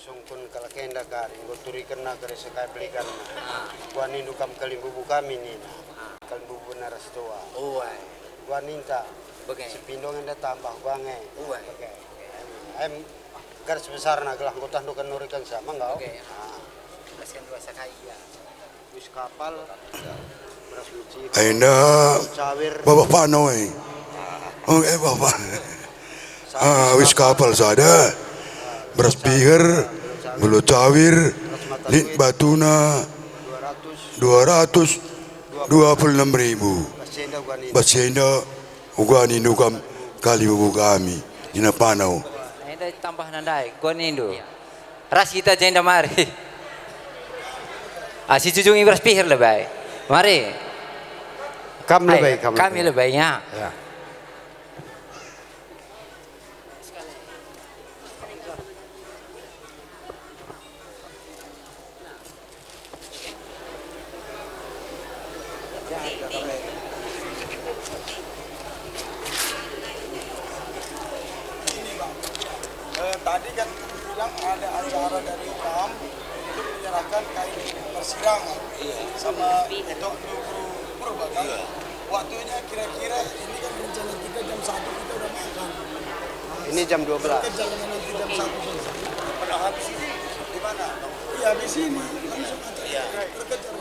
sungkun kala kenda kari ngoturi kena kare sekai belikan kuan indu kam kalimbubu kami nina kalimbubu narastua kuan ninta sepindong enda tambah bange em garis besar na gelah ngotah do kan nurikan sama enggak Kasihan dua sakai ya. wis kapal beras luci Aina Bapak Panoy. Bapak. Wis kapal sada. Beras piher, bulu cawir, lit batuna 226.000. Basenda ugani nukam kali bubu kami dina panau. Enda tambah nandai, gua nindu. Ras kita jenda mari. Si jujungi beras pihir lebay. Mari. Kami lebaynya. Ya. Tadi kan bilang ada acara dari KAM untuk menyerahkan kain persidangan sama untuk guru bahkan waktunya kira-kira ini kan rencana kita jam 1 kita udah makan. Ini jam 12. Jangan nanti jam 1 selesai. Pada habis ini di mana? Iya habis ini langsung aja terkejar.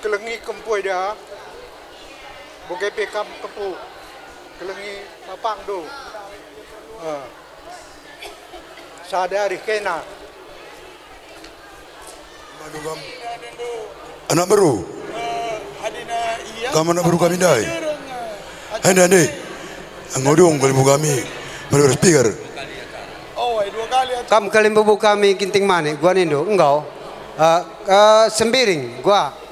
Kelengi kempui dah. Bukai pekam kepu. Kelengi mapang do. Sadari kena. Madugam. Anak baru. Kamu anak baru kami dai. Ande. Ngodong kali buku kami. Beras piher. Oh, 2 kali. Kam kalimbubu kami kinting mani gua nindo enggak sembiring gua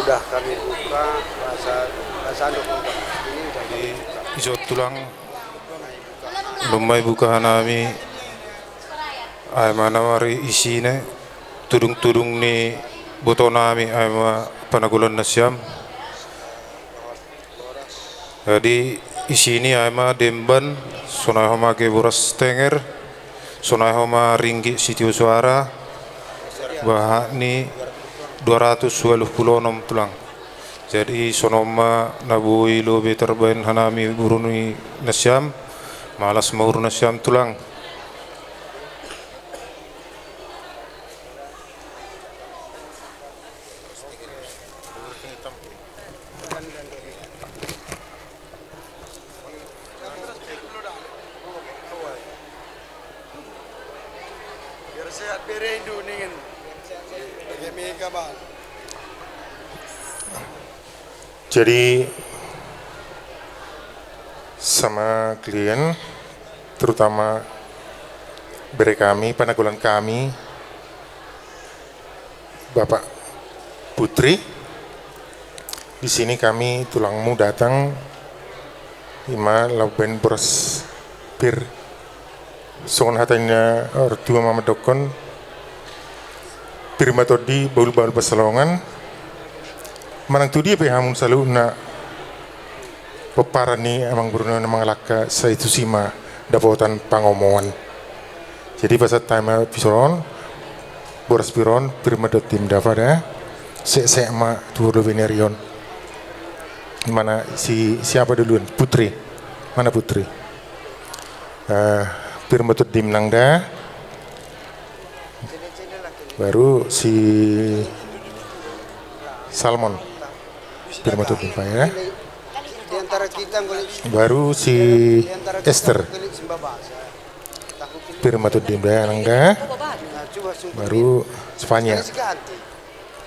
udah kami buka bahasa ini udah kami buka. Iso tulang lumai buka nami ay manawari isine tudung ni boto nami ay panagulan na siyam. Jadi isini ay demban sonay homa ke boras tenger sonay homa ringgit sitio suara bah ni 226 tulang. Jadi sonoma nabui lobe terbain hanami buruni nasyam malas maur nasyam tulang. Biar sehat berendu ningen. Bagi kabar. Jadi sama klien terutama beri kami panagulan kami Bapak Putri di sini kami tulangmu datang ima lauben beras pir songon hatanya ortua mama dokon pirma todi baul-baul basalongan manang tu dia pehamun selalu na peparan ni emang berulang emang laka saya itu sima dapotan pangomongan. Jadi pasal time pisoron boras piron pirma tim dafada se ma tuh venerion mana siapa duluan Putri mana Putri pirma tim nangda baru si Salmon pirma tim ya di antara kita baru si Esther pirma tim nangda baru Spanya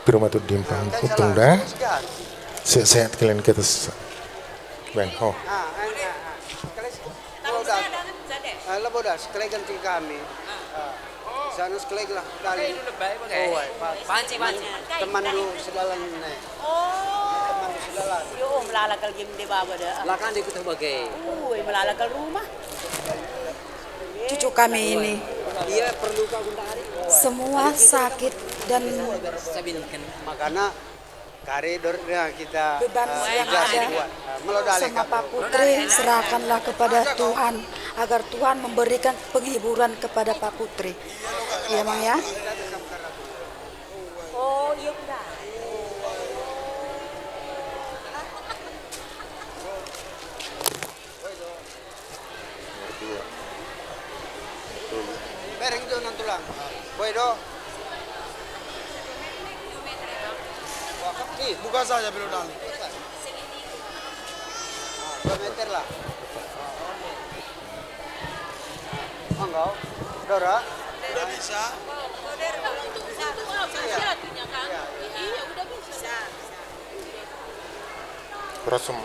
pirma tim utung dah sehat kalian kita Ben, oh. Lah bodas, sekali ganti kami. Sana sekali lah dari. Panci. Teman lu sedalan nih. Teman lu sedalan. Yo melalakal game di bawah dah. Lakan di kutu bagai. Melalakal rumah. Cucu kami ini Iya perlu kau hari. semua sakit dan Makanya koridornya kita beban yang ada melodali sama Pak Putri serahkanlah kepada Tuhan agar Tuhan memberikan penghiburan kepada Pak Putri. Iya Mang ya. Oh iya udah. Bereng itu nang tulang. Boy do. Buka saja belodali. 2 meter lah. Enggak. Dora. Udah bisa. Rasum.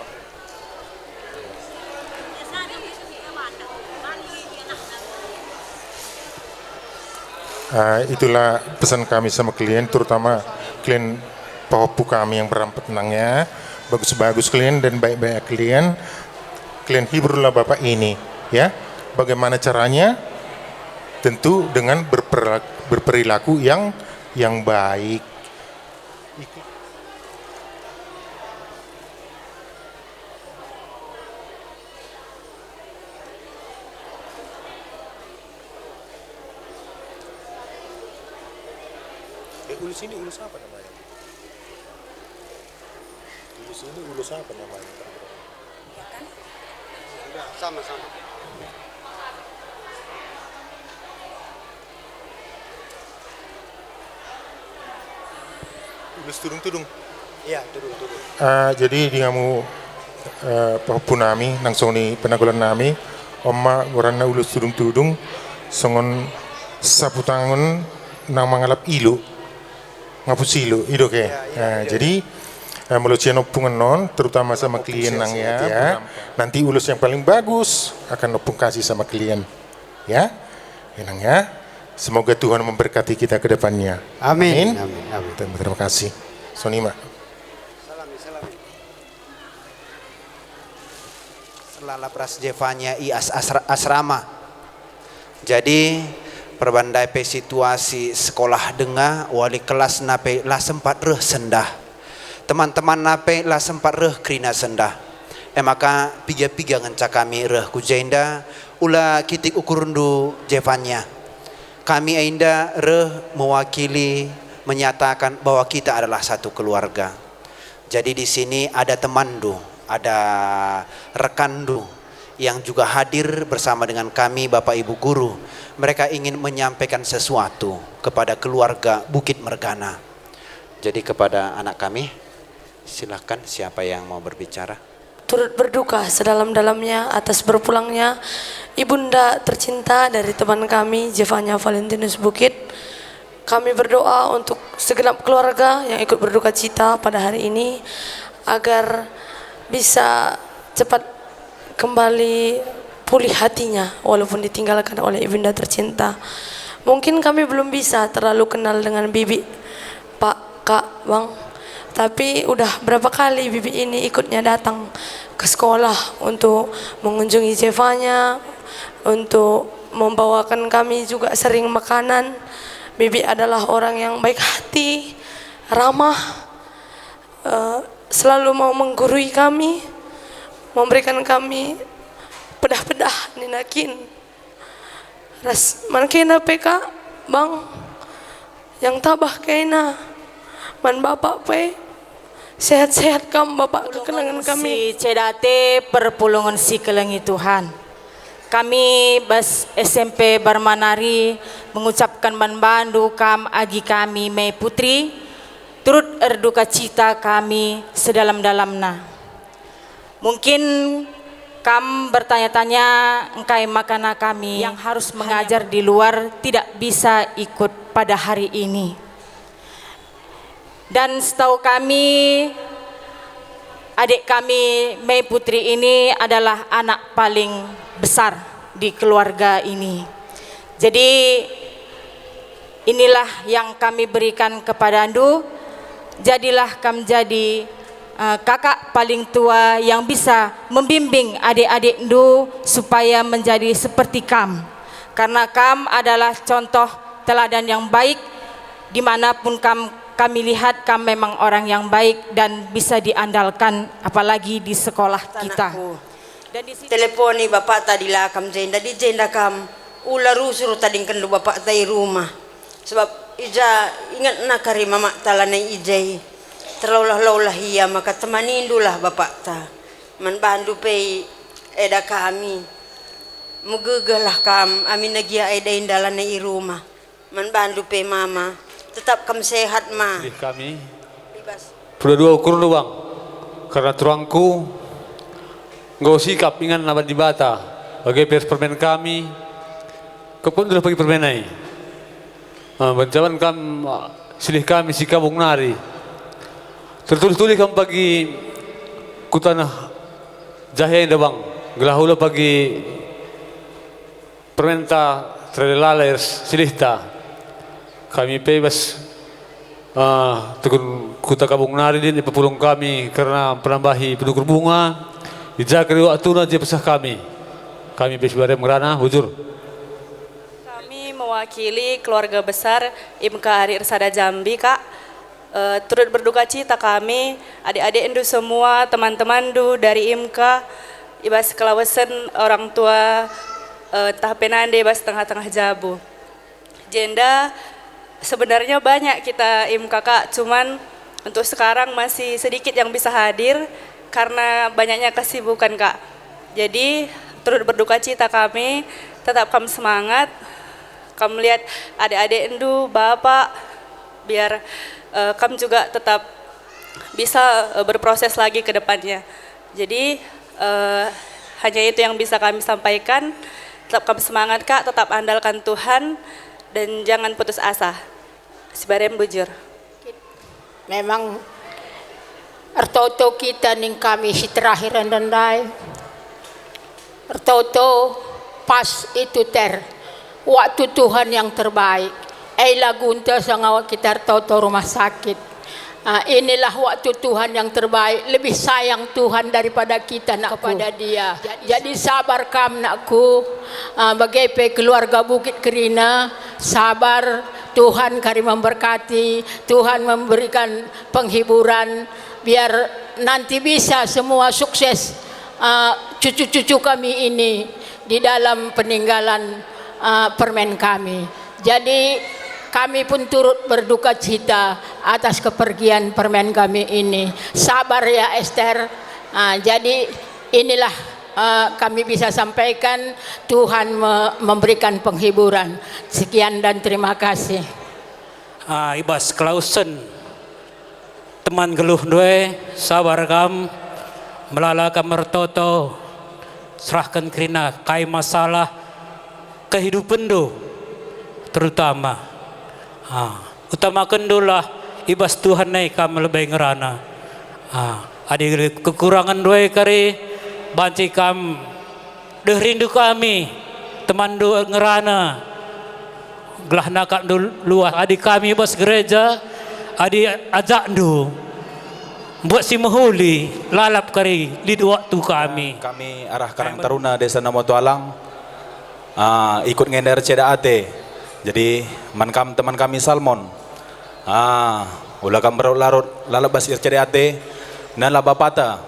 Itulah pesan kami sama klien, terutama klien Pahopu kami yang berampat tenangnya, bagus-bagus klien dan baik-baik klien. Klien hiburlah Bapak ini, ya. Bagaimana caranya? Tentu dengan berperilaku yang baik. Ulus ini ulus apa namanya? Ulus ini ulus apa namanya? Sama-sama. Ulus tudung-tudung. Iya, turun-turun. Jadi di ngamu Punami langsung ni penanggulan nami Oma warna ulus tudung-tudung songon sapu tangan nang mangalap ilu ngapus ilu itu ke. Jadi melucian opungan non terutama sama klien nang ya. Nanti ulus yang paling bagus akan opung kasih sama klien. Ya. Nang ya. Semoga Tuhan memberkati kita ke depannya. Amin. Terima kasih. Sonima. Selala prasjevanya i asrama. Jadi perbandai pe situasi sekolah dengar wali kelas nape lah sempat reh sendah. Teman-teman nape lah sempat reh krina sendah. Maka piga-piga ngencak kami reh kujenda ula kitik ukurundu jevanya. Kami ainda reh mewakili menyatakan bahwa kita adalah satu keluarga. Jadi di sini ada temandu, ada rekandu yang juga hadir bersama dengan kami Bapak Ibu Guru. Mereka ingin menyampaikan sesuatu kepada keluarga Bukit Mergana. Jadi kepada anak kami, silakan siapa yang mau berbicara. Turut berduka sedalam-dalamnya atas berpulangnya ibunda tercinta dari teman kami Jevanya Valentinus Bukit. Kami berdoa untuk segenap keluarga yang ikut berduka cita pada hari ini agar bisa cepat kembali pulih hatinya walaupun ditinggalkan oleh ibunda tercinta. Mungkin kami belum bisa terlalu kenal dengan bibi, Pak, Kak, Bang. Tapi udah berapa kali bibi ini ikutnya datang ke sekolah untuk mengunjungi Jevanya, untuk membawakan kami juga sering makanan. Bibi adalah orang yang baik hati, ramah, selalu mau menggurui kami, memberikan kami pedah-pedah ninakin. Ras mankena peka bang, yang tabah kena, man bapak pe, sehat-sehat kam bapak kekenangan kami. Si cedate perpulungan si kelengi Tuhan. Kami bas SMP Barmanari mengucapkan bandu kam agi kami Mei Putri turut erduka cita kami sedalam-dalamna. Mungkin kam bertanya-tanya engkai makana kami yang harus mengajar di luar tidak bisa ikut pada hari ini. Dan setahu kami adik kami Mei Putri ini adalah anak paling besar di keluarga ini. Jadi inilah yang kami berikan kepada Ndu. Jadilah kami jadi kakak paling tua yang bisa membimbing adik-adik Ndu supaya menjadi seperti Kam. Karena Kam adalah contoh teladan yang baik, dimanapun kami lihat Kam memang orang yang baik dan bisa diandalkan, apalagi di sekolah kita. Dan di telefoni bapak tadi lah Kam jenda di jenda Kam ularu suruh tadi kendu bapak tadi rumah sebab ija ingat nak kari mama talanai ijai terlaulah hiya maka temanindulah bapak ta manbandu pe eda kami mugegalah Kam amin nagia eda indalanai rumah manbandu pe mama tetap Kam sehat ma kami sudah dua ukur doang karena terangku nggak sikap ingat nabat di bata bagai permen kami kepun sudah pergi permenai bancawan kam silih kami si kabung nari tertulis kam pagi kutanah jahe indah bang gelahula pagi permenta trelelaler silih ta kami bebas tekun kuta kabung nari di pepulung kami karena penambahi pendukur bunga dijaga waktu nanti pesah kami besbarem merana hujur. Mewakili keluarga besar IMK Hari Irsada Jambi Kak, turut berduka cita kami adik-adik Ndu semua teman-teman Ndu dari IMK ibas kelawasan orang tua entah penande ibas tengah-tengah jabu jenda sebenarnya banyak kita IMK Kak, cuman untuk sekarang masih sedikit yang bisa hadir karena banyaknya kesibukan Kak. Jadi turut berduka cita kami, tetap kami semangat. Kamu lihat adik-adik Ndu, bapak, biar kamu juga tetap bisa berproses lagi ke depannya. Jadi hanya itu yang bisa kami sampaikan. Tetap kamu semangat Kak, tetap andalkan Tuhan dan jangan putus asa. Sibarem bujur. Memang ertoto kita ning kami si terakhir andai. Ertoto pas itu waktu Tuhan yang terbaik. Lagunta sangawa kita toto rumah sakit. Inilah waktu Tuhan yang terbaik. Lebih sayang Tuhan daripada kita nak kepada Dia. Jadi sabar Kam nakku. Bagai keluarga Bukit Kerina, sabar. Tuhan kari memberkati. Tuhan memberikan penghiburan biar nanti bisa semua sukses cucu-cucu kami ini di dalam peninggalan permen kami. Jadi kami pun turut berduka cita atas kepergian permen kami ini. Sabar ya Esther. Jadi inilah kami bisa sampaikan, Tuhan memberikan penghiburan. Sekian dan terima kasih. Ibas Klausen teman geluh doe sabar Kam melala kamar toto serahkan kerina kai masalah kehidupan do terutama utamakan dolah ibas Tuhan naik Kam lebih ngerana adik kekurangan doe kari banci Kam deh rindu kami teman do ngerana gelah nakak do luas adik kami bos gereja adik ajak do buat si mahuli lalap kari di waktu kami arah Karang Taruna Desa Namo Tualang ikut ngender CDAT. Jadi mankam teman kami Salmon ulah kam larut lalap basir CDAT nan la bapata.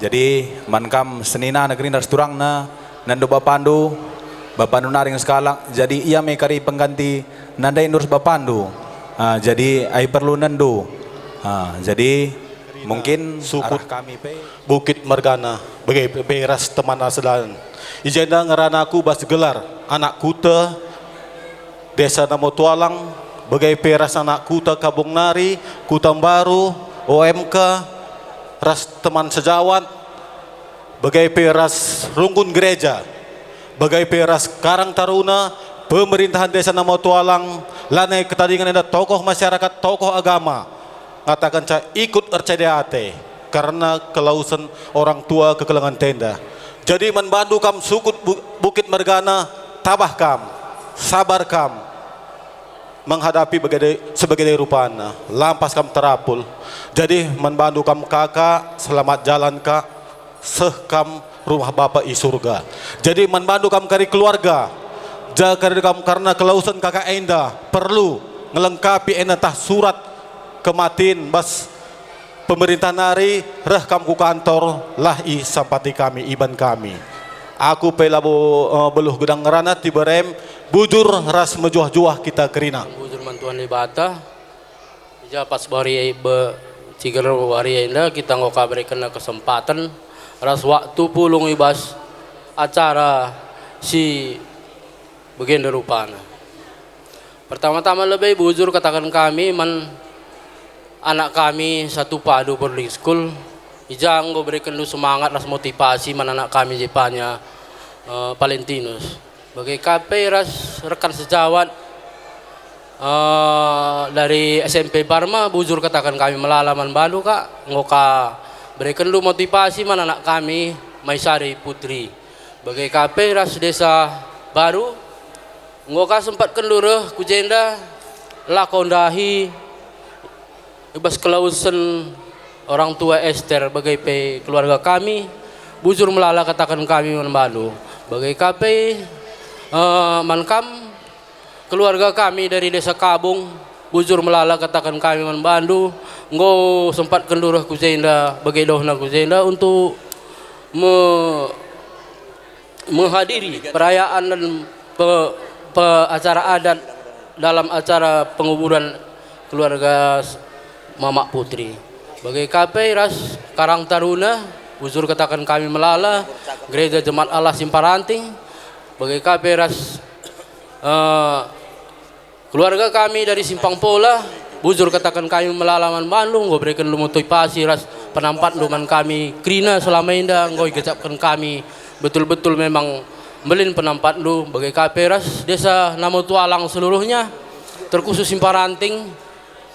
Jadi mankam senina negeri Nasturang na nando bapandu naring sekalak. Jadi ia mekari pengganti nandai nurus bapandu. Jadi ai perlu nando. Jadi mungkin suku kami Bukit Mergana bagai beras teman asalan ijenda ngeranaku bas gelar anak kuta Desa Namo Tualang bagai peras anak kuta Kabung Nari Kutambaru OMK ras teman sejawat bagai peras rungkun gereja bagai peras Karang Taruna pemerintahan Desa Namo Tualang lanai ketandingan ada tokoh masyarakat tokoh agama katakan saya ikut RCDAT karena kelausan orang tua kekelangan tenda. Jadi membantu kam suku Bukit Mergana, tabah kam, sabar kam menghadapi sebagai rupana, lampas kam terapul. Jadi membantu kam kakak, selamat jalan kak, sekam rumah bapak i surga. Jadi membantu kam kari keluarga, jaga kam karena kelausan kakak enda perlu ngelengkapi enatah surat kematin bas pemerintah nari reh kam ku kantor lah i sampati kami iban kami. Aku pelabu beluh gedang ngerana tiberem bujur ras mejuah-juah kita kerina. Bujur mantuan libata. Ja pas bari be ciger wari enda kita ngoka berikan kesempatan ras waktu pulung ibas acara si begenda rupana. Pertama-tama lebih bujur katakan kami anak kami satu padu boarding school. Ijang go berikan lu semangat ras motivasi anak kami jepanya Valentinus. Bagai KP ras rekan sejawat dari SMP Barma bujur katakan kami melalaman balu kak ngoka berikan lu motivasi anak kami Maisari Putri. Bagai KP ras desa baru ngoka sempat kendureh kujenda lakondahi ibas kelausan orang tua Esther bagai keluarga kami bujur melala katakan kami membalu bagai KP mankam keluarga kami dari desa Kabung bujur melala katakan kami membantu ngo sempat kendurah kujenda bagai dohna kujenda untuk menghadiri perayaan dan acara adat dalam acara penguburan keluarga Mamak Putri. Bagai KP ras Karang Taruna bujur katakan kami melala Gereja Jemaat Allah Simparanting. Bagai KP ras keluarga kami dari Simpang Pola bujur katakan kami melalaman Bandung. Gue berikan lu motivasi ras penampat luman kami Krina selama indah gue gecapkan kami betul-betul memang belin penampat lu bagai KP ras desa Namo Tualang seluruhnya terkhusus Simparanting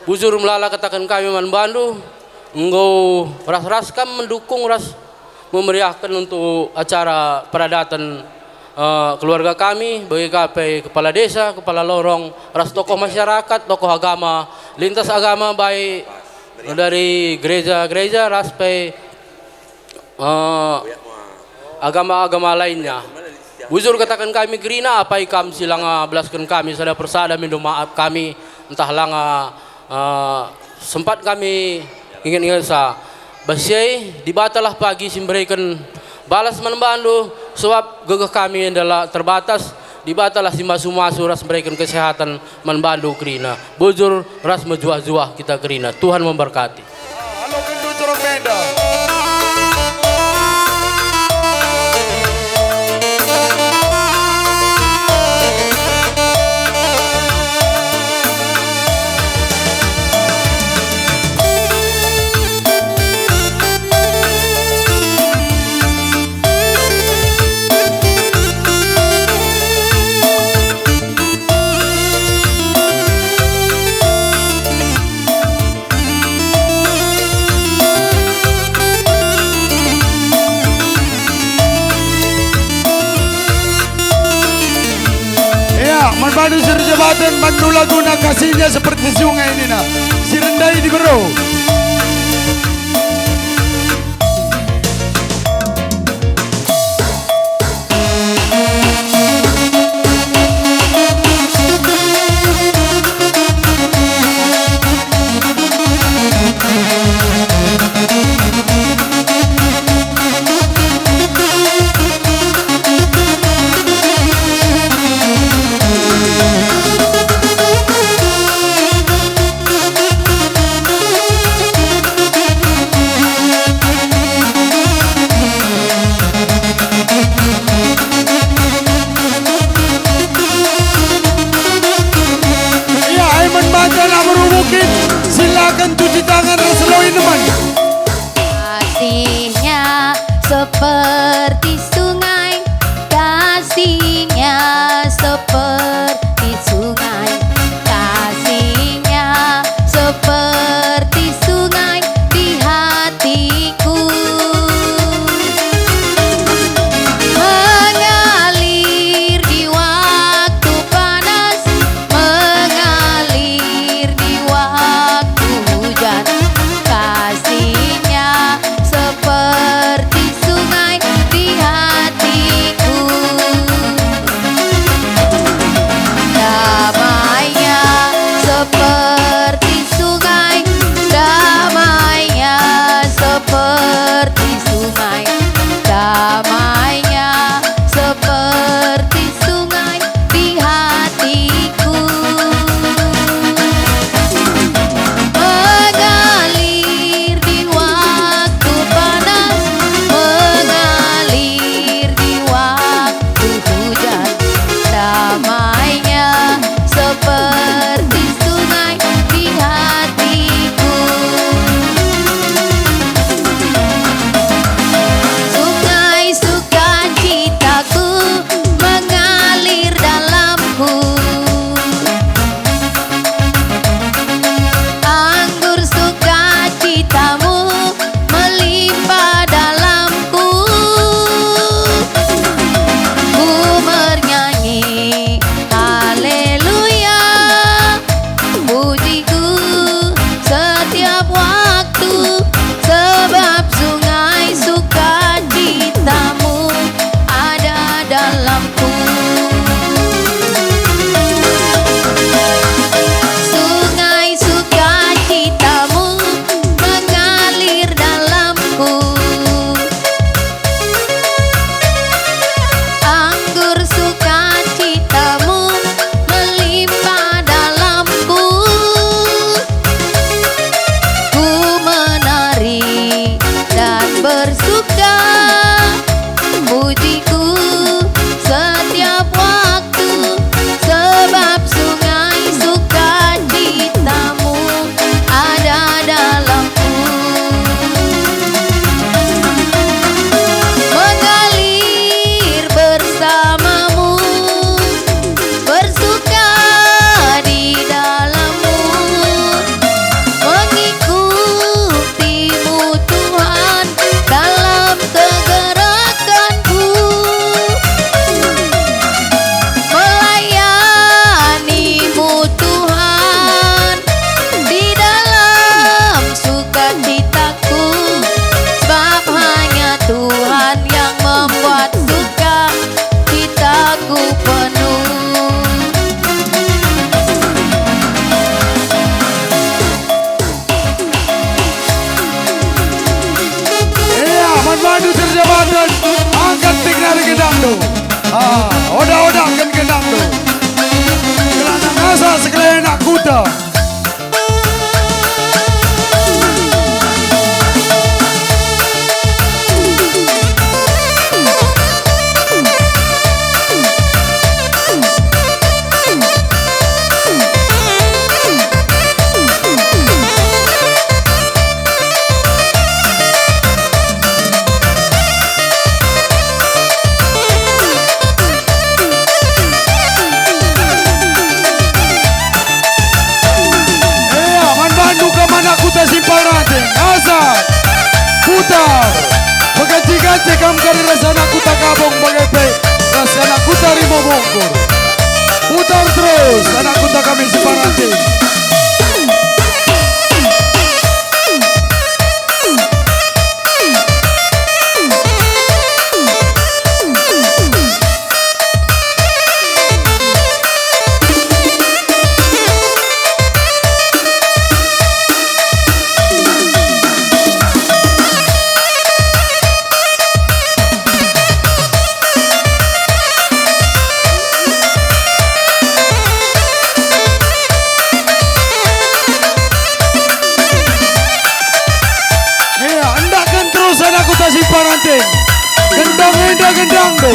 bujur melala katakan kami membantu enggo ras kam mendukung ras memeriahkan untuk acara peradatan keluarga kami bagi KP kepala desa, kepala lorong, ras tokoh masyarakat, tokoh agama, lintas agama baik dari gereja-gereja ras agama-agama lainnya. Bujur katakan kami gerina apa ikam silang belaskan kami sada persada minum maaf kami entah langa sempat kami ingin sa basyai dibatalah pagi simberikan balas membantu sebab gegah kami adalah terbatas dibatalah simasu-masu ras memberikan kesehatan membantu kerina bujur ras mejuah-juah kita kerina Tuhan memberkati. Halo kendu corong beda. Mandu sir jabatan mandu laguna kasihnya seperti sungai ini nah si rendai di bero. Silakan cuci tangan dan selalu teman. Kasihnya seperti sungai, kasihnya seperti sungai, kasihnya seperti sungai di hati jabatan angkat tinggal gendang do. Oda kan gendang do. Kelana ngasa sekalian nak kuda. Ganti kam kari rasana kuta kabong bagai pe rasana kuta rimo bongkur. Putar terus anak kuta kami separanting. Gendang do.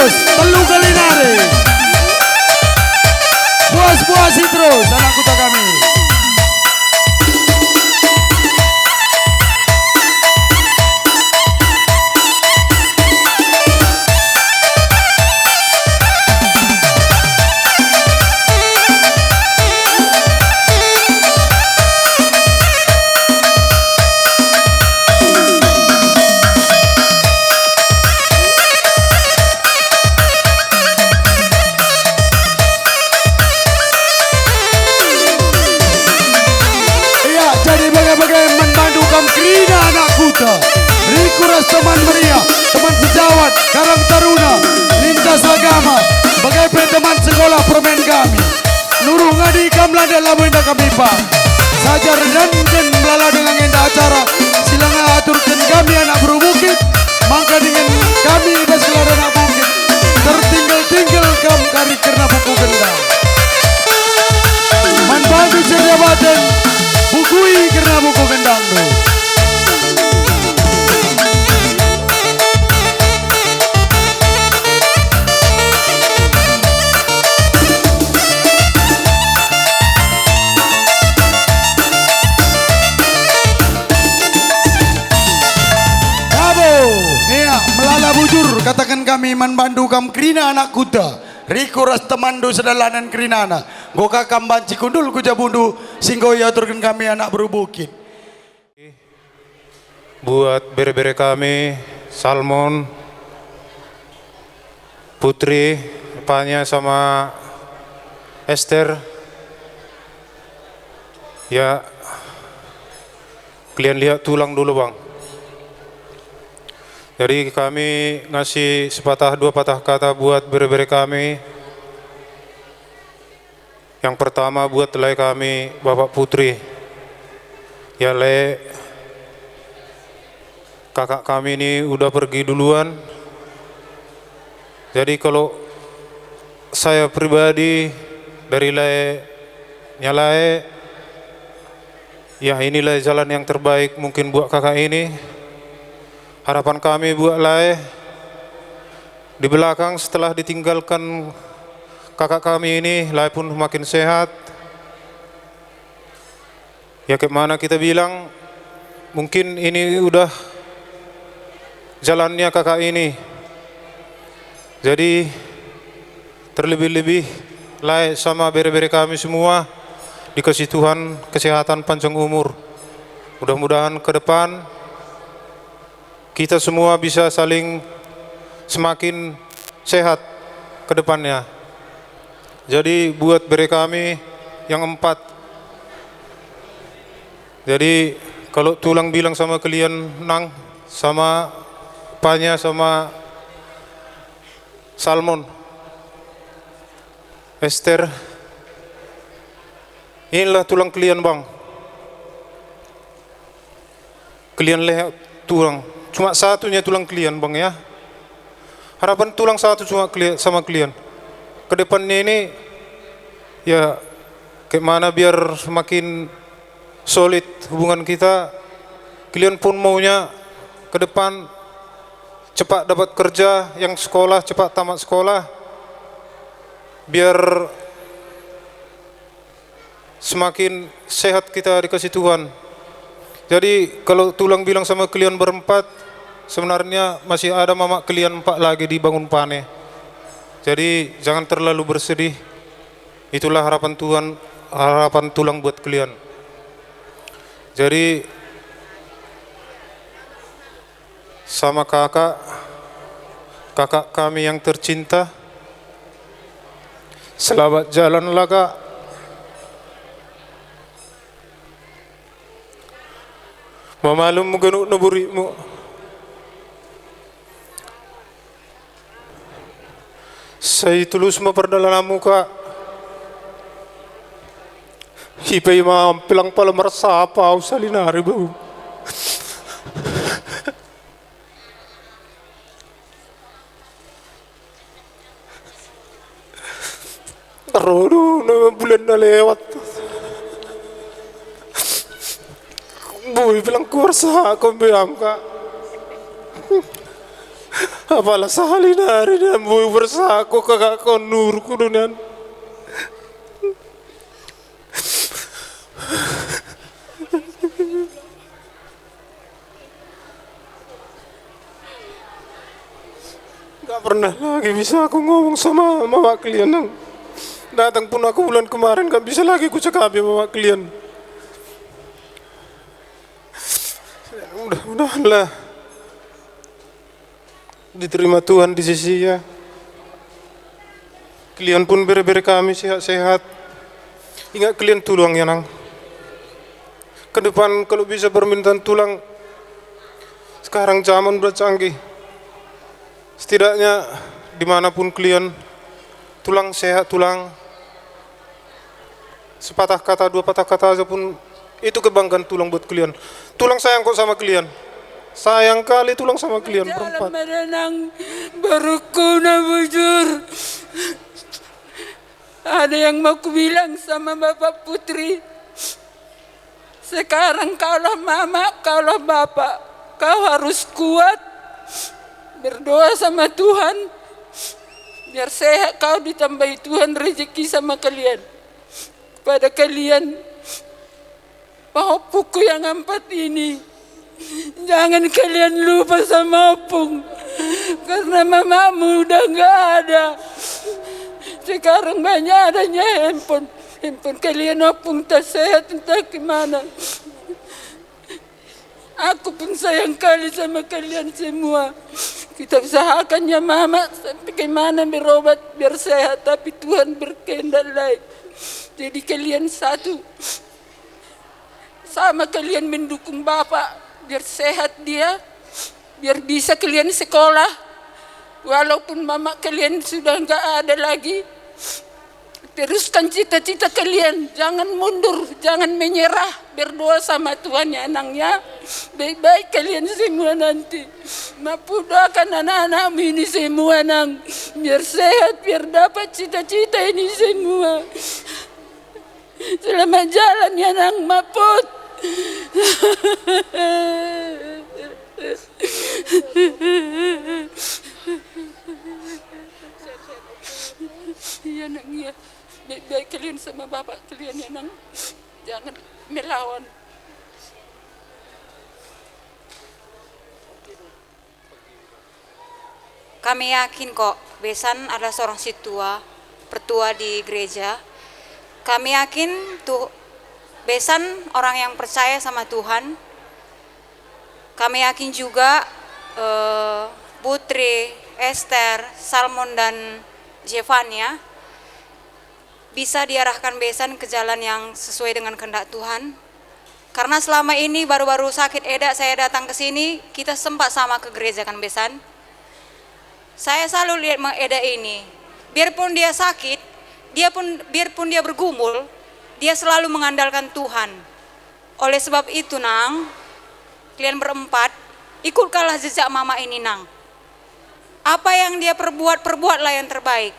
Telu kali nari. Puas-puasi terus anak kuta kami. Krina anak kuta, Rikuras teman meriah, teman sejawat, Karang Taruna, lintas agama, bagai teman sekolah permen kami. Nuruh ngadi kamla dalam benda kami pak. Sajar dan melala dengan indah acara, silang aturkan kami anak berubukit, maka dengan kami bas kelar anak bukit. Tertinggal kam kari karena buku gendang. Manfaat jabatan, bukui karena buku gendang do. Bujur katakan kami man bandu kam krina anak kuda Rikuras temandu sedalanan krinana goka kam banci kundul kuja bundu singgo yaturkan kami anak berubukit. Buat bere-bere kami Salmon Putri Panya sama Esther ya, kalian lihat tulang dulu bang. Jadi kami ngasih sepatah dua patah kata buat bere-bere kami. Yang pertama buat lay kami Bapak Putri. Ya le, kakak kami ini udah pergi duluan. Jadi kalau saya pribadi dari lay nyalai, ya inilah jalan yang terbaik mungkin buat kakak ini. Harapan kami buat Lai di belakang setelah ditinggalkan kakak kami ini, Lai pun makin sehat. Ya kemana kita bilang, mungkin ini udah jalannya kakak ini. Jadi terlebih-lebih Lai sama bere-bere kami semua dikasih Tuhan kesehatan panjang umur. Mudah-mudahan ke depan kita semua bisa saling semakin sehat ke depannya. Jadi buat bere kami yang 4, jadi kalau tulang bilang sama kalian Nang, sama Panya, sama Salmon, Esther, inilah tulang kalian bang. Kalian lihat tulang, cuma satunya tulang kalian bang ya. Harapan tulang satu cuma sama kalian. Kedepannya ini ya gimana biar semakin solid hubungan kita. Kalian pun maunya ke depan cepat dapat kerja, yang sekolah cepat tamat sekolah, biar semakin sehat kita dikasih Tuhan. Jadi kalau tulang bilang sama kalian berempat, sebenarnya masih ada mama kalian 4 lagi di bangun pane. Jadi jangan terlalu bersedih. Itulah harapan Tuhan, harapan tulang buat kalian. Jadi sama kakak kami yang tercinta, selamat jalanlah kak. Mamalum ganuk naburimu. Saya tulus memperdalamu kak. Hipai mampilang pala mersapa usalinari bau. Rodo na bulan na lewat. Boy bilang kursa ako bilang ka. Apalah sahalin hari dan boy bersako kakak konur kudunan. Gak pernah lagi bisa aku ngomong sama mama kalian nang. Datang pun aku bulan kemarin gak bisa lagi aku cakap ya mama kalian. Mudah-mudahanlah diterima Tuhan di sisinya. Kalian pun bere-bere kami sehat-sehat. Ingat kalian tulang ya nang. Ke depan kalau bisa permintaan tulang, sekarang zaman bercanggih. Setidaknya dimanapun kalian, tulang sehat, tulang sepatah kata, 2 patah kata aja pun itu kebanggaan tulang buat kalian. Tulang sayang kok sama kalian. Sayang kali tulang sama kalian berempat. Merenang berukuna bujur. Ada yang mau kubilang sama Bapak Putri. Sekarang kaulah mama, kaulah bapak. Kau harus kuat. Berdoa sama Tuhan. Biar sehat kau ditambahi Tuhan rezeki sama kalian. Kepada kalian, bahwa buku yang 4 ini, jangan kalian lupa sama Opung. Karena mamamu udah gak ada. Sekarang banyak adanya handphone. Handphone kalian Opung tak sehat entah gimana. Aku pun sayang kali sama kalian semua. Kita usahakan ya mama sampai gimana berobat biar sehat. Tapi Tuhan berkehendak lain. Jadi kalian satu. Sama kalian mendukung bapak. Biar sehat dia. Biar bisa kalian sekolah. Walaupun mama kalian sudah enggak ada lagi. Teruskan cita-cita kalian. Jangan mundur. Jangan menyerah. Berdoa sama Tuhan ya anaknya. Baik-baik kalian semua nanti. Mampu doakan anak-anak ini semua nang. Biar sehat. Biar dapat cita-cita ini semua. Selamat jalan ya nang Maput. Iya nang iya. Baik-baik kalian sama bapak kalian ya nang. Jangan melawan. Kami yakin kok Besan adalah seorang si tua pertua di gereja. Kami yakin besan orang yang percaya sama Tuhan. Kami yakin juga Putri, Esther, Salmon dan Jevania bisa diarahkan besan ke jalan yang sesuai dengan kehendak Tuhan. Karena selama ini baru-baru sakit Eda, saya datang ke sini, kita sempat sama ke gereja kan besan. Saya selalu lihat Eda ini, biarpun dia sakit, biarpun dia bergumul, dia selalu mengandalkan Tuhan. Oleh sebab itu Nang, kalian berempat, ikutkanlah jejak mama ini Nang. Apa yang dia perbuatlah yang terbaik.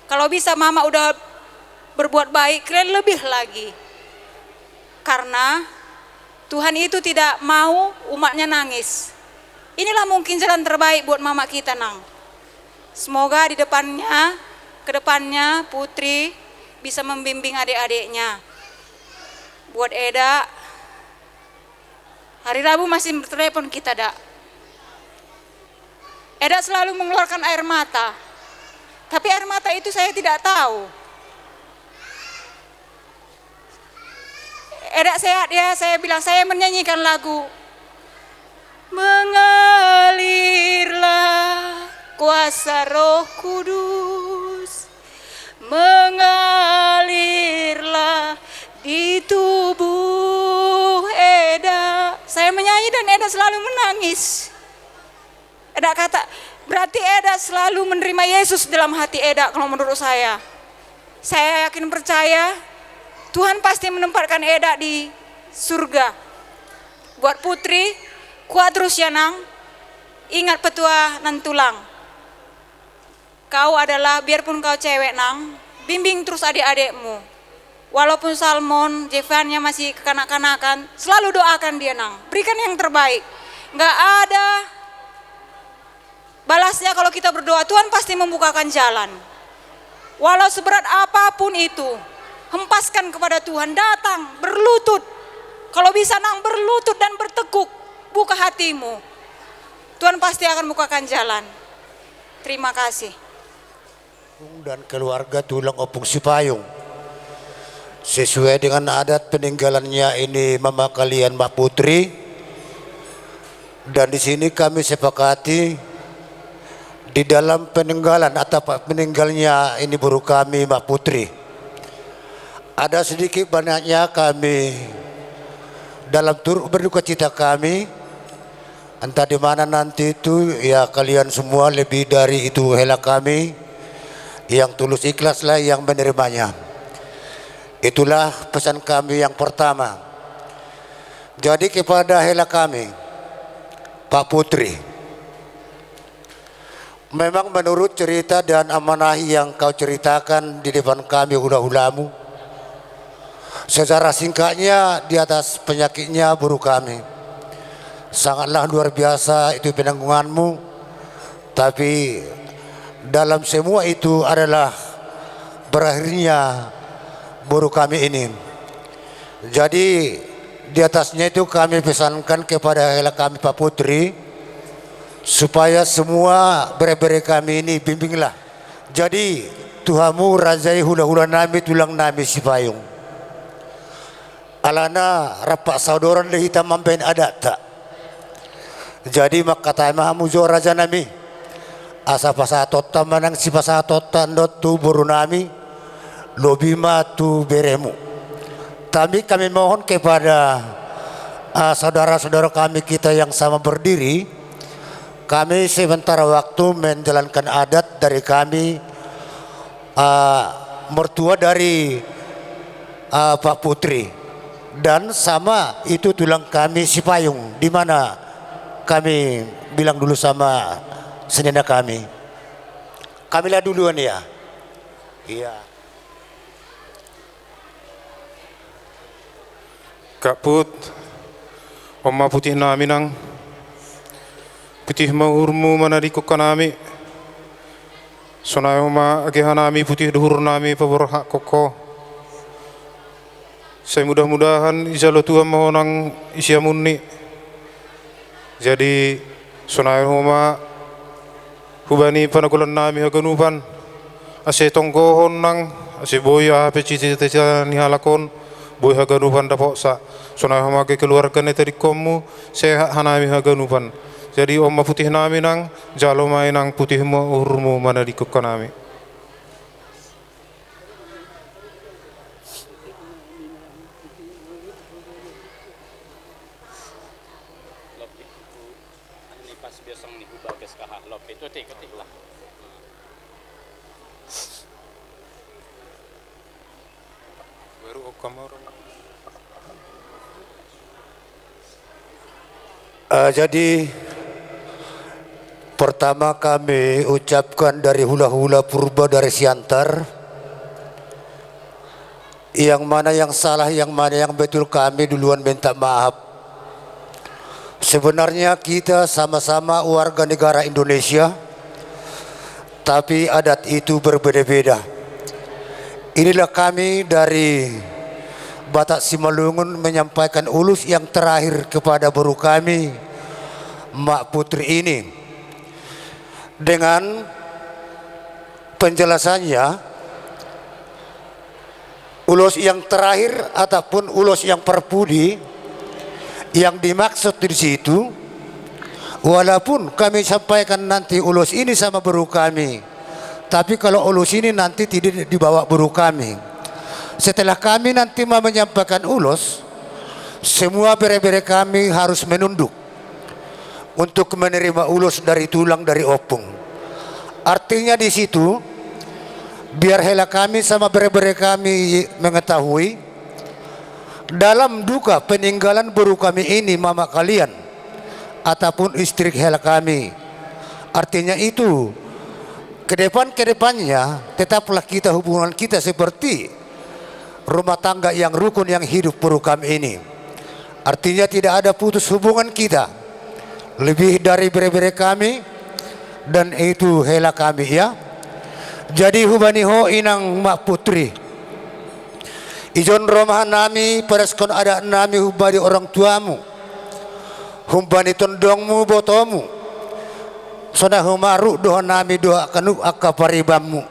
Kalau bisa mama udah berbuat baik, kalian lebih lagi. Karena Tuhan itu tidak mau umatnya nangis. Inilah mungkin jalan terbaik buat mama kita Nang. Semoga ke depannya Putri bisa membimbing adik-adiknya. Buat Eda, hari Rabu masih bertelepon kita dak. Eda selalu mengeluarkan air mata. Tapi air mata itu saya tidak tahu. Eda sehat ya, saya bilang saya menyanyikan lagu. Mengalirlah kuasa Roh Kudus, mengalirlah di tubuh Eda. Saya menyanyi dan Eda selalu menangis. Eda kata, berarti Eda selalu menerima Yesus dalam hati Eda kalau menurut saya. Saya yakin percaya Tuhan pasti menempatkan Eda di surga. Buat Putri, kuat terus ya Nang. Ingat petua nan tulang. Kau adalah, biarpun kau cewek Nang, bimbing terus adik-adikmu. Walaupun Salmon, Jevania masih kekanak-kanakan, selalu doakan dia Nang. Berikan yang terbaik. Gak ada balasnya kalau kita berdoa, Tuhan pasti membukakan jalan. Walau seberat apapun itu, hempaskan kepada Tuhan, datang, berlutut. Kalau bisa Nang, berlutut dan bertekuk, buka hatimu. Tuhan pasti akan bukakan jalan. Terima kasih. Dan keluarga tulang opung Sipayung. Sesuai dengan adat peninggalannya ini mama kalian Mbak Putri. Dan di sini kami sepakati di dalam peninggalan atau peninggalnya ini buru kami Mbak Putri. Ada sedikit banyaknya kami dalam turut berduka cita kami, entah di mana nanti itu ya kalian semua lebih dari itu hela kami yang tulus ikhlaslah yang menerimanya. Itulah pesan kami yang pertama. Jadi kepada hela kami Pak Putri, memang menurut cerita dan amanah yang kau ceritakan di depan kami hula-hulamu, secara singkatnya di atas penyakitnya buru kami, sangatlah luar biasa itu penanggunganmu. Tapi dalam semua itu adalah berakhirnya buru kami ini. Jadi di atasnya itu kami pesankan kepada hela kami Pak Putri, supaya semua bere-bere kami ini bimbinglah. Jadi Tuhamu rajai hula-hula nami tulang nami Sipayung. Alana rapak saudoran le hitam mampen ada tak. Jadi maka tamamu jo raja nami. Asa pasatotta manang si pasatotta ndot tu buru nami lobima tu beremu. Tapi kami mohon kepada saudara-saudara kami kita yang sama berdiri, kami sementara waktu menjalankan adat dari kami mertua dari Pak Putri, dan sama itu tulang kami Sipayung, di mana kami bilang dulu sama senena kami. Kamilah duluan ya. Iya. Kak Put, Oma putih nami nang, putih mahurmu manadiko kanami, sonai Oma agehanami putih duhur nami paborhak koko. Saya mudah-mudahan ijalo Tuhan mohonang isyamunni. Jadi sonai Oma hubani panakulan nami aganupan, ase tonggohon nang ase boya ape cita-cita ni halakon boy haganupan dapok sa sonai homa ke keluarga ne tadi komu sehat hanami haganupan. Jadi oma putih nami nang jalo mai nang putihmu urmu mana dikukkan nami. Jadi pertama kami ucapkan dari hula-hula purba dari Siantar, yang mana yang salah, yang mana yang betul kami duluan minta maaf. Sebenarnya kita sama-sama warga negara Indonesia, tapi adat itu berbeda-beda. Inilah kami dari Batak Simalungun menyampaikan ulus yang terakhir kepada baru kami, Mak Putri ini. Dengan penjelasannya, ulus yang terakhir ataupun ulus yang perpudi yang dimaksud di situ, walaupun kami sampaikan nanti ulus ini sama baru kami, tapi kalau ulus ini nanti tidak dibawa baru kami. Setelah kami nanti mau menyampaikan ulus, semua bere-bere kami harus menunduk untuk menerima ulus dari tulang dari opung. Artinya di situ biar hela kami sama bere-bere kami mengetahui dalam duka peninggalan baru kami ini mama kalian ataupun istri hela kami. Artinya itu kedepannya tetaplah kita hubungan kita seperti rumah tangga yang rukun yang hidup baru kami ini. Artinya tidak ada putus hubungan kita lebih dari bere-bere kami dan itu hela kami ya. Jadi hubani ho inang Mak Putri ijon rumah nami paraskon ada nami hubani orang tuamu hubani tondongmu botomu sodah humaru doa nami doa kanu akaparibammu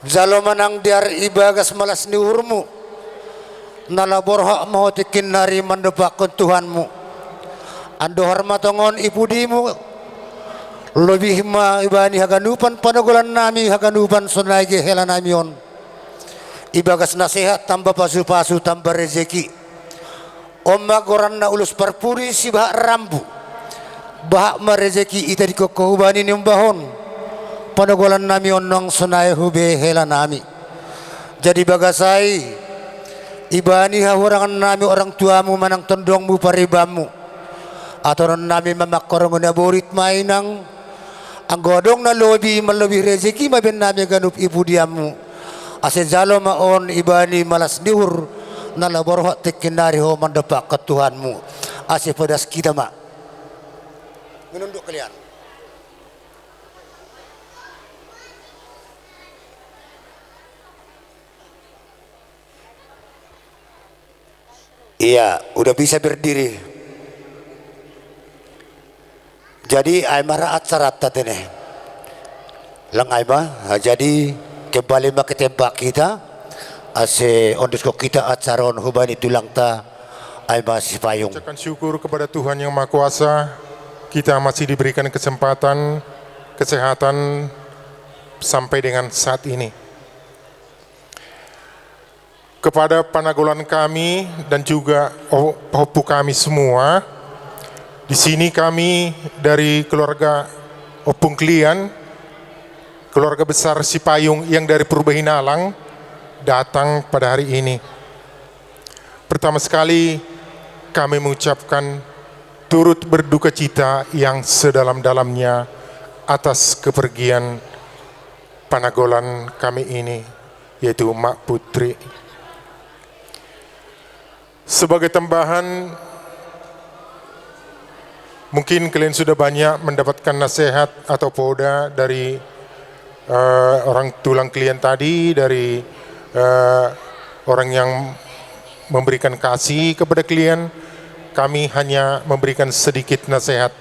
jalo manang diar ibagas malas niurmu nalaborha mau tikin nari mendebakkan Tuhanmu. Ando hormatongon ipudimu lebih ma ibani haganupan panagulan nami haganupan sonage hela namion ibagas nasihat tambah pasu-pasu tambah rezeki omma goranna ulus parpuri si bahak rambu bahak ma rezeki ita di kokobani nimbahon panagulan namion nong sonai hube hela nami. Jadi bagasai ibani hawarangan nami orang tuamu manang tondongmu paribamu atau nami memakorong na borit mainang ang godong na lobi malobi rezeki maben nami ganup ibu diamu ase jalo maon ibani malas diur na laborho tekinari ho mandapak ke Tuhanmu ase pedas kita mak menunduk kalian. Iya, udah bisa berdiri. Jadi aimara acara tatene. Lang aima, jadi kembali ke tempat kita. Ase ondesko kita acaron hubani tulang ta aima sipayung. Ucapkan syukur kepada Tuhan Yang Maha Kuasa. Kita masih diberikan kesempatan, kesehatan sampai dengan saat ini. Kepada panagolan kami dan juga hopu kami semua, di sini kami dari keluarga Opung Klian, keluarga besar Sipayung yang dari Purbahinalang datang pada hari ini. Pertama sekali kami mengucapkan turut berduka cita yang sedalam-dalamnya atas kepergian panagolan kami ini, yaitu Mak Putri. Sebagai tambahan, mungkin kalian sudah banyak mendapatkan nasihat atau poda dari orang tulang klien tadi, dari orang yang memberikan kasih kepada klien. Kami hanya memberikan sedikit nasihat.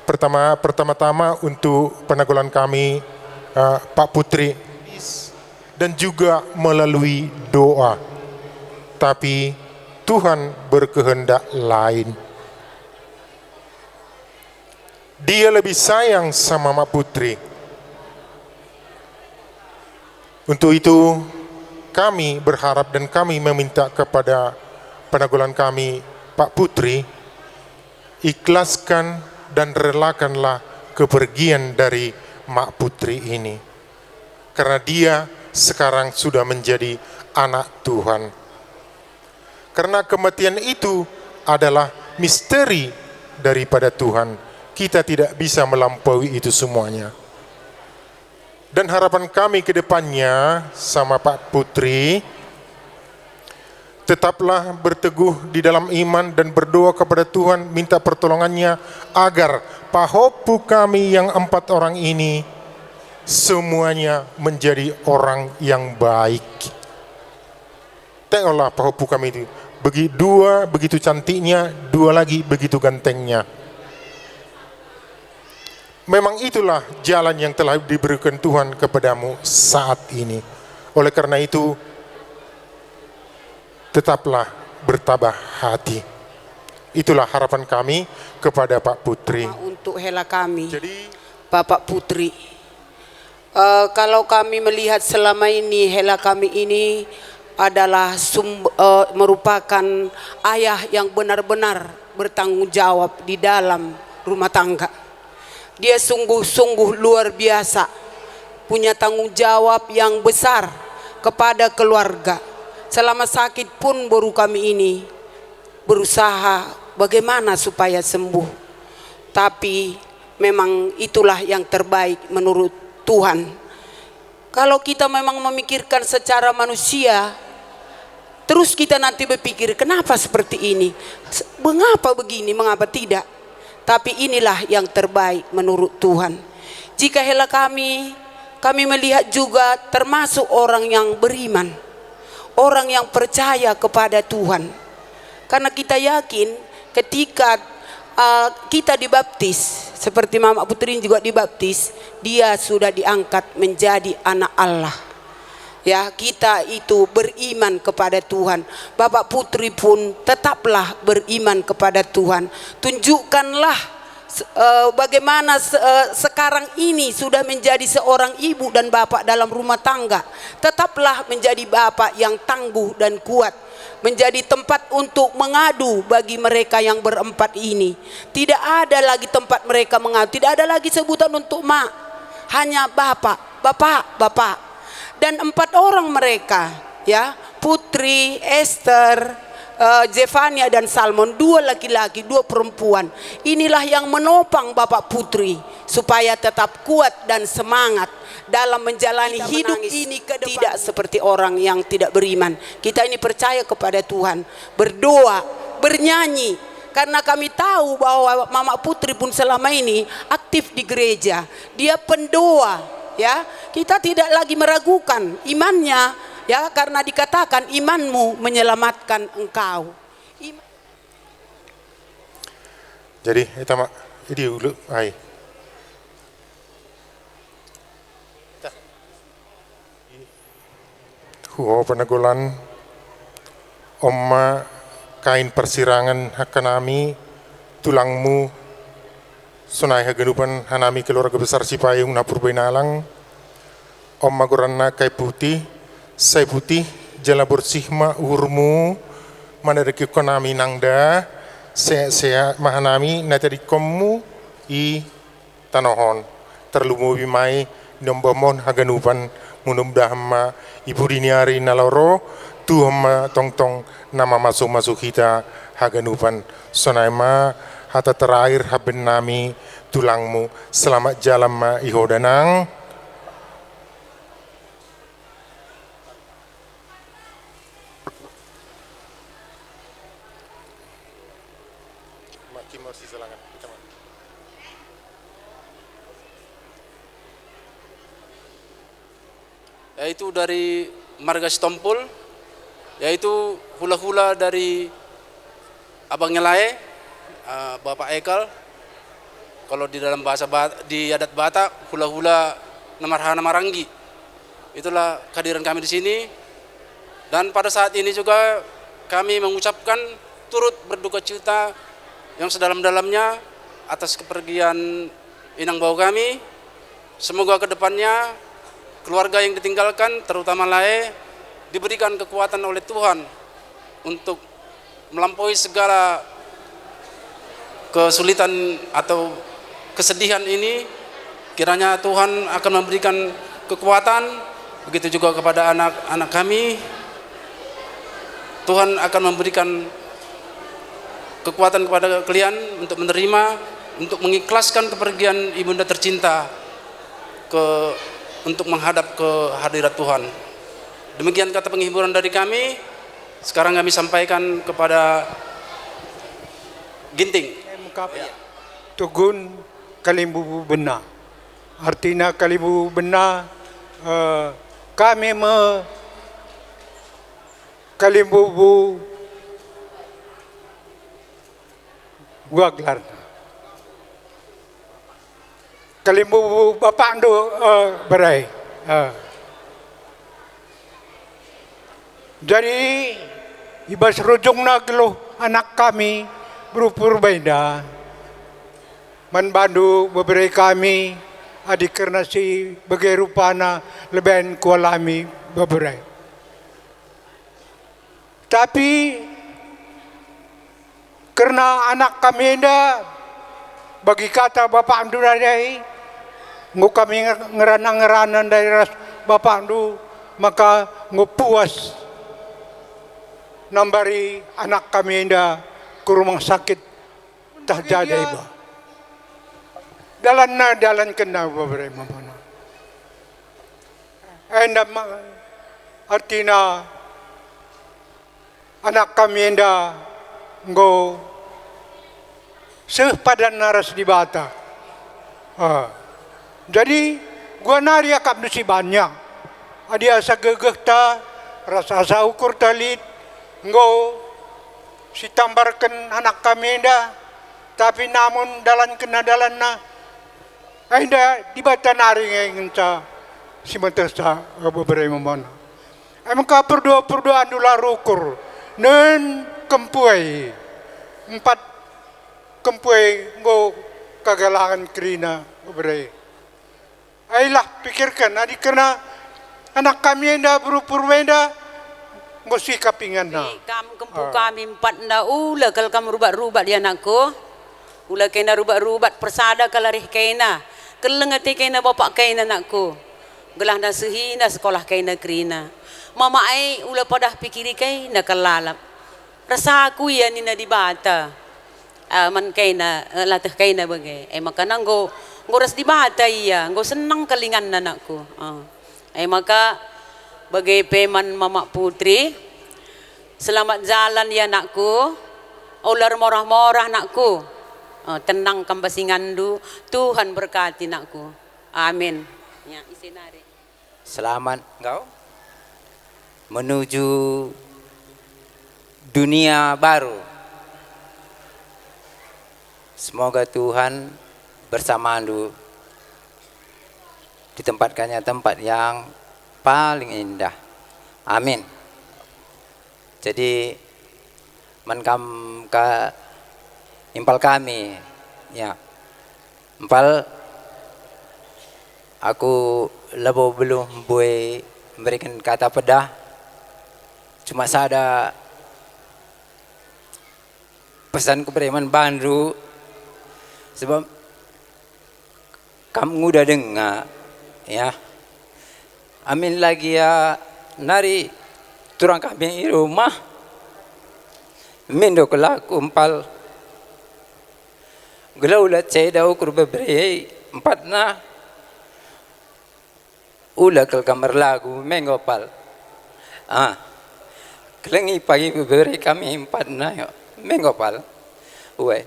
Pertama-tama untuk panagolan kami Pak Putri dan juga melalui doa. Tapi Tuhan berkehendak lain. Dia lebih sayang sama Mak Putri. Untuk itu kami berharap dan kami meminta kepada penanggulan kami Pak Putri, ikhlaskan dan relakanlah kepergian dari Mak Putri ini. Karena dia sekarang sudah menjadi anak Tuhan. Karena kematian itu adalah misteri daripada Tuhan. Kita tidak bisa melampaui itu semuanya. Dan harapan kami ke depannya sama Pak Putri, tetaplah berteguh di dalam iman dan berdoa kepada Tuhan, minta pertolongannya agar pahopu kami yang 4 orang ini semuanya menjadi orang yang baik. Tengoklah pahopu kami itu, dua begitu cantiknya, 2 lagi begitu gantengnya. Memang itulah jalan yang telah diberikan Tuhan kepadamu saat ini. Oleh karena itu, tetaplah bertabah hati. Itulah harapan kami kepada Pak Putri. Untuk hela kami, Bapak Putri, kalau kami melihat selama ini hela kami ini adalah merupakan ayah yang benar-benar bertanggung jawab di dalam rumah tangga. Dia sungguh-sungguh luar biasa, punya tanggung jawab yang besar kepada keluarga. Selama sakit pun baru kami ini berusaha bagaimana supaya sembuh. Tapi memang itulah yang terbaik menurut Tuhan. Kalau kita memang memikirkan secara manusia, terus kita nanti berpikir kenapa seperti ini, mengapa begini, mengapa tidak. Tapi inilah yang terbaik menurut Tuhan. Jika hela kami melihat juga termasuk orang yang beriman, orang yang percaya kepada Tuhan. Karena kita yakin ketika kita dibaptis, seperti Mama Putri juga dibaptis, dia sudah diangkat menjadi anak Allah. Ya, kita itu beriman kepada Tuhan. Bapak Putri pun tetaplah beriman kepada Tuhan. Tunjukkanlah bagaimana sekarang ini sudah menjadi seorang ibu dan bapak dalam rumah tangga. Tetaplah menjadi bapak yang tangguh dan kuat, menjadi tempat untuk mengadu bagi mereka yang berempat ini. Tidak ada lagi tempat mereka mengadu, tidak ada lagi sebutan untuk mak, hanya bapak, bapak, bapak. Dan 4 orang mereka, ya, Putri, Esther, Zefania dan Salmon, 2 laki-laki, 2 perempuan. Inilah yang menopang Bapak Putri supaya tetap kuat dan semangat dalam menjalani hidup ini ke depan. Tidak seperti orang yang tidak beriman. Kita ini percaya kepada Tuhan, berdoa, bernyanyi. Karena kami tahu bahwa Mama Putri pun selama ini aktif di gereja. Dia pendoa. Ya, kita tidak lagi meragukan imannya, ya, karena dikatakan imanmu menyelamatkan engkau. Jadi itu mak, ini dulu, hai. Penanggulan, Oma kain persirangan hakanami, tulangmu. Sunai hagenupan hanami keluarga besar Cipayung Napur Benalang, Om Magurana kai putih, sai putih, jala bersihma urmu, mana reki konami nangda, sea mahanami natari komu i tanohon, terlumu bimai nombomon hagenupan munum dahma ibu diniari naloro, tuhma tongtong nama masuk kita hagenupan sonaima. Hata terakhir haben nami tulangmu selamat jalan ma ihodanang. Yaitu dari Marga Stompul, yaitu hula-hula dari Abang Nyelae, Bapak Ekal. Kalau di dalam bahasa di adat Batak, hula-hula Namarhana Maranggi. Itulah kehadiran kami di sini. Dan pada saat ini juga kami mengucapkan turut berduka cita yang sedalam-dalamnya atas kepergian inang bau kami. Semoga kedepannya keluarga yang ditinggalkan, terutama Lae, diberikan kekuatan oleh Tuhan untuk melampaui segala kesulitan atau kesedihan ini. Kiranya Tuhan akan memberikan kekuatan, begitu juga kepada anak-anak kami. Tuhan akan memberikan kekuatan kepada kalian untuk menerima, untuk mengikhlaskan kepergian ibunda tercinta untuk menghadap ke hadirat Tuhan. Demikian kata penghiburan dari kami. Sekarang kami sampaikan kepada Ginting. Tugun Kalimbubu Bena. Artinya Kalimbubu Bena, kami Kalimbubu Guaglar. Kalimbubu Bapak Ando berai. Jadi ibas rujungna geluh anak kami berbeda. Manbandu beberai kami adik karena si bagai rupana lebih kualami beberai. Tapi karena anak kami dah bagi kata Bapak Andu dari ngu kami ngerana-ngeranan dari ras Bapak Andu, maka ngu puas nambari anak kami dah ke rumah sakit tak jadi iba. Dalan kena beberapa mana. Enda artinya anak kami enda nggo sepadan naras di bata. Jadi gua nari akap nusi banyak. Adi asa gegeh ta, rasa asa ukur talit, nggo si tambarkan anak kami enda. Tapi namun dalan kena dalan na, enda di bata nari ngenca si mentesa beberapa mana. Emang perdoa nular ukur, nen kempuai 4 kempuai nggo kagalangan kerina berai. Ailah pikirkan adik kena anak kami enda berupur wenda nggo sikap ingan na. Kam kempu kami 4 nda ula kal kam rubat-rubat di anakku. Ula kena rubat-rubat persada kalarih kena. Kelengati kena bapak kena anakku. Gelah dah sehina sekolah kena kerina. Mama ai ula padah pikiri kena kalalap. Rasa aku ya nina di bata. Man kena latih kena bagai. Maka nanggo ras di bata iya, nggo senang kalingan anakku. Maka bagai peman Mama Putri, selamat jalan ya anakku. Ular morah-morah anakku. Tenang kambasingandu, Tuhan berkati anakku. Amin. Ya, isinari. Selamat engkau menuju dunia baru. Semoga Tuhan bersama Andu ditempatkannya tempat yang paling indah. Amin. Jadi menkam ka impal kami ya. Impal aku lebo belum boleh memberikan kata pedah. Cuma sada pesan kepada Iman Bandu sebab kamu udah dengar ya. Amin lagi ya nari turang kami di rumah mindo kelaku empal gelau ulat ceda ukur beberei 4 na ula ke kamar lagu menggopal kelengi pagi beberei kami 4 na yo menggopal uwe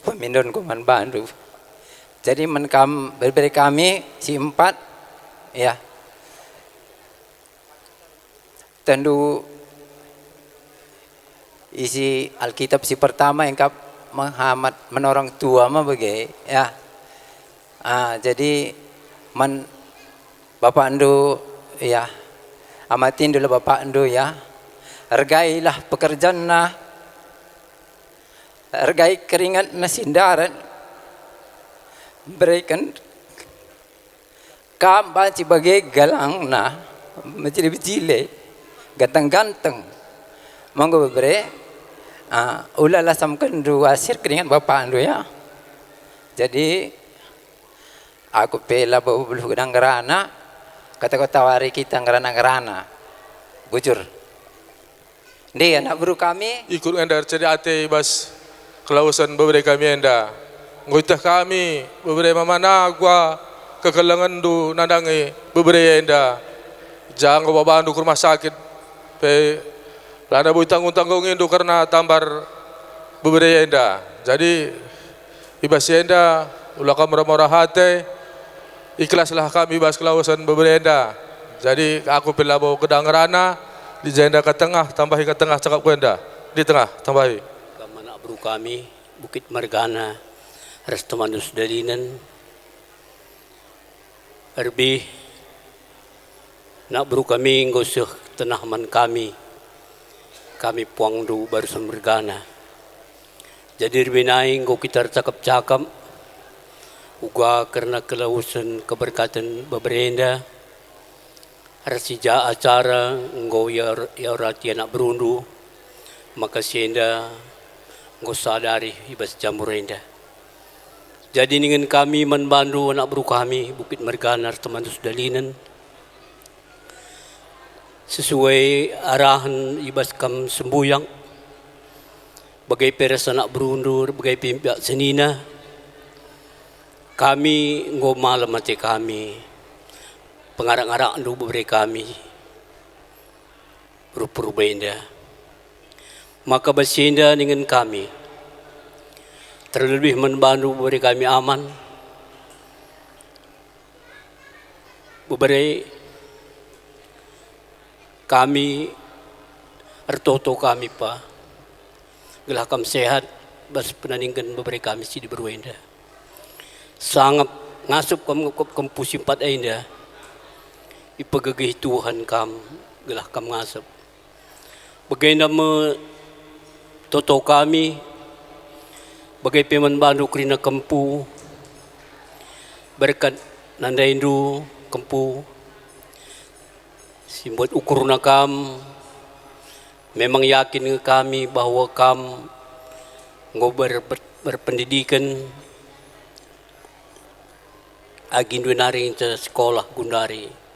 pemindon kuman Bandu. Jadi menkam berberi kami si 4 ya. Tentu isi Alkitab si pertama yang kap Muhammad menorong tua mah bagai ya. Jadi Bapak Andu ya, amatin dulu Bapak Andu ya, hargailah pekerjaan na, hargai keringat na sindaran, berikan kambal sebagai galang na, macam bicile, ganteng-ganteng, monggo bebre, ulala samkan dua asir keringat Bapak Andu ya, jadi aku pela bulu gedang gerana, kata tawari kita ngerana-ngerana, bujur. Dia anak buru kami ikut anda cerita ate bas kelausan beberapa kami anda ngoitah kami beberapa mana gua kekelangan du nadangi beberapa anda jangan gua bawa andu ke rumah sakit pe lada bui tanggung-tanggungin du karena tambar beberapa anda jadi ibas anda ulah kamu murah hati ikhlaslah kami bas kelausan beberapa anda jadi aku pilih bawa gedang rana di jenda ke tengah, tambahi ke tengah cakap ku anda. Di tengah, tambahi. Kami anak bro kami, Bukit Margana, Restomandus Dalinan, Erbi, nak bro kami ngoseh tenaman kami puang du baru Margana. Jadi rbinai nggo kita cakap-cakap, uga karena kelausan keberkatan beberenda. Rasija acara nggo ya rati anak berundu maka sienda nggo sadari ibas jamurenda jadi dengan kami membantu anak bro kami Bukit Margana Restomandus Dalinan sesuai arahan ibas kam sembuyang bagai peres anak berundur bagai pimpiak senina kami nggo malam mati kami pengarang-arang du beberapa kami berbeda maka bersinda dengan kami terlebih membantu beberapa kami aman beberapa kami ertoto kami pa gelah kam sehat bas penandingkan beberapa kami si di berwenda sangat ngasup kamu pusimpat ainda ipagagih Tuhan kam gelah kam ngasap bagaimana toto kami bagai peman bandu krina kempu berkat nandaindu kempu simbot ukur nakam memang yakin kami bahwa kam nggo berpendidikan agindu nari sekolah gundari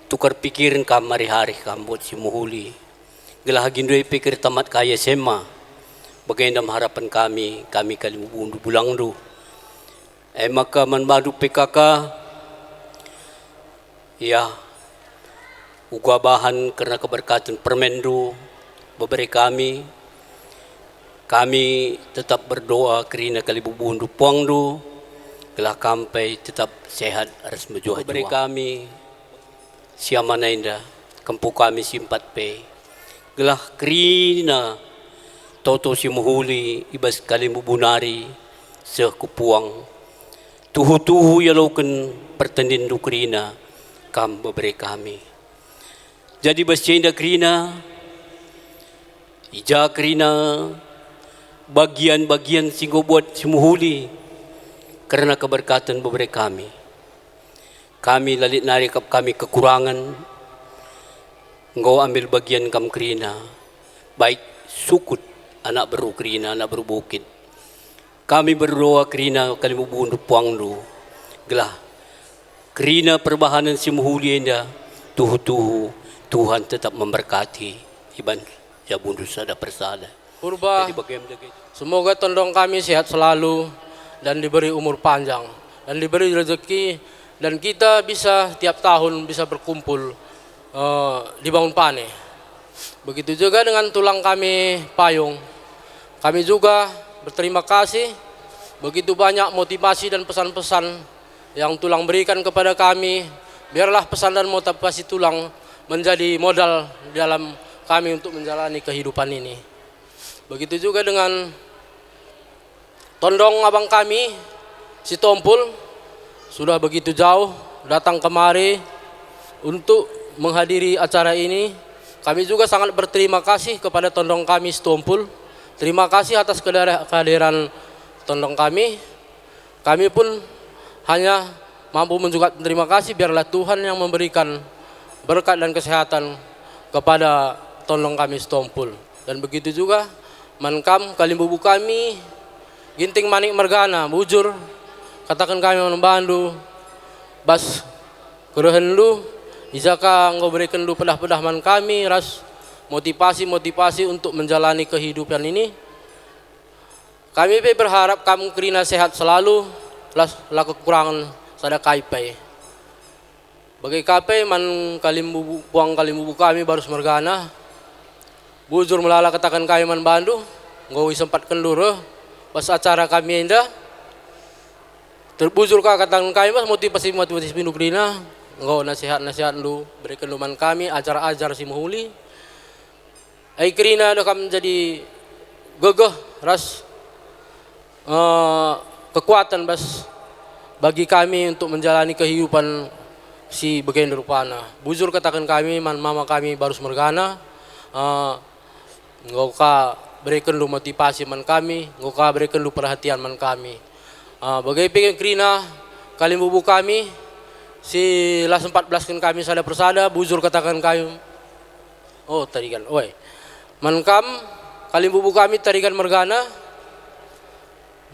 tukar pikiran kam hari-hari kam buat si muhuli gelah gindoi pikir tamat kaya sema bagaimana harapan kami kali bundu bulang du maka manbadu PKK ya uga bahan karena keberkatan permendu beberapa kami tetap berdoa kerana kali bundu puangdu gelah kampai tetap sehat harus berjuang beri kami siamana indah kempu kami simpat pe gelah krina toto si muhuli ibas kalimu bunari seh kupuang tuhu ya lauken pertandin du krina kam beri kami jadi basenda krina ija krina bagian-bagian singgo buat si muhuli karena keberkatan beberapa kami lalit nari kami kekurangan engkau ambil bagian kam krina baik sukut anak beru krina anak beru bukit kami berdoa krina kali bundu puangdu gelah krina perbahanan si muhuli enda tuhu Tuhan tetap memberkati iban ya bundu sada persada Purba semoga tondong kami sehat selalu dan diberi umur panjang dan diberi rezeki dan kita bisa tiap tahun bisa berkumpul di Bangun Pane. Begitu juga dengan tulang kami payung. Kami juga berterima kasih begitu banyak motivasi dan pesan-pesan yang tulang berikan kepada kami. Biarlah pesan dan motivasi tulang menjadi modal dalam kami untuk menjalani kehidupan ini. Begitu juga dengan tondong abang kami si Tompul sudah begitu jauh datang kemari untuk menghadiri acara ini. Kami juga sangat berterima kasih kepada tondong kami si Tompul. Terima kasih atas kehadiran tondong kami. Kami pun hanya mampu mengucapkan terima kasih, biarlah Tuhan yang memberikan berkat dan kesehatan kepada tondong kami si Tompul. Dan begitu juga Mankam Kalimbubu kami Ginting Manik Mergana bujur katakan kami membantu bas kerehen lu izaka engkau berikan lu pedah-pedah man kami ras motivasi untuk menjalani kehidupan ini. Kami berharap kamu Krina sehat selalu, lah kekurangan sada kaipai. Bagi kapai man puang kalimbubu kami baru Mergana bujur melala katakan kami man bandu ngau sempat kenduro pas acara kami indah terbujur katakan kami mas motivasi pindu Krina ngau nasihat lu berikan luman kami ajar si muhuli. Ai Krina dah kami jadi gagah ras kekuatan bas bagi kami untuk menjalani kehidupan si bagian rupana. Bujur katakan kami mama kami baru Mergana ngau ka berikan lu motivasi man kami, ngau ka berikan lu perhatian man kami. Bagai pengen Krina Kalimbubu kami si las 14 kan kami sada persada bujur katakan kami tarikan Mankam Kalimbubu kami tarikan Mergana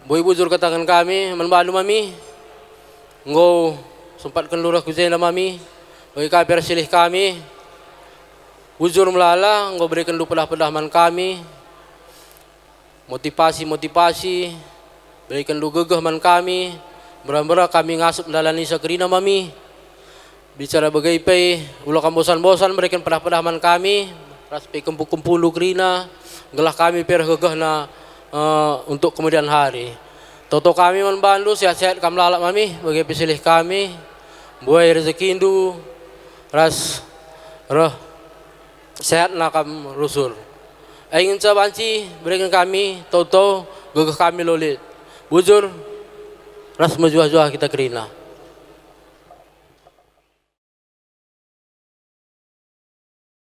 boy bujur katakan kami membantu mami ngau sempatkan lurah kuzena mami bagi kami persilih kami bujur melala ngau berikan lu pedah-pedah man kami motivasi berikan lu gegah man kami berambara kami ngasup dalani sakrina mami bicara bagai pay ulah kam bosan-bosan berikan pedah-pedah man kami ras pay kumpul lu krina gelah kami per gegah na untuk kemudian hari. Toto kami membantu sehat-sehat kam lalak mami bagi pisilih kami buai rezekindu ras sehat nakam rusur. Ingin sabanci berikan kami toto gegah kami lolit bujur ras majuah-juah kita Krina.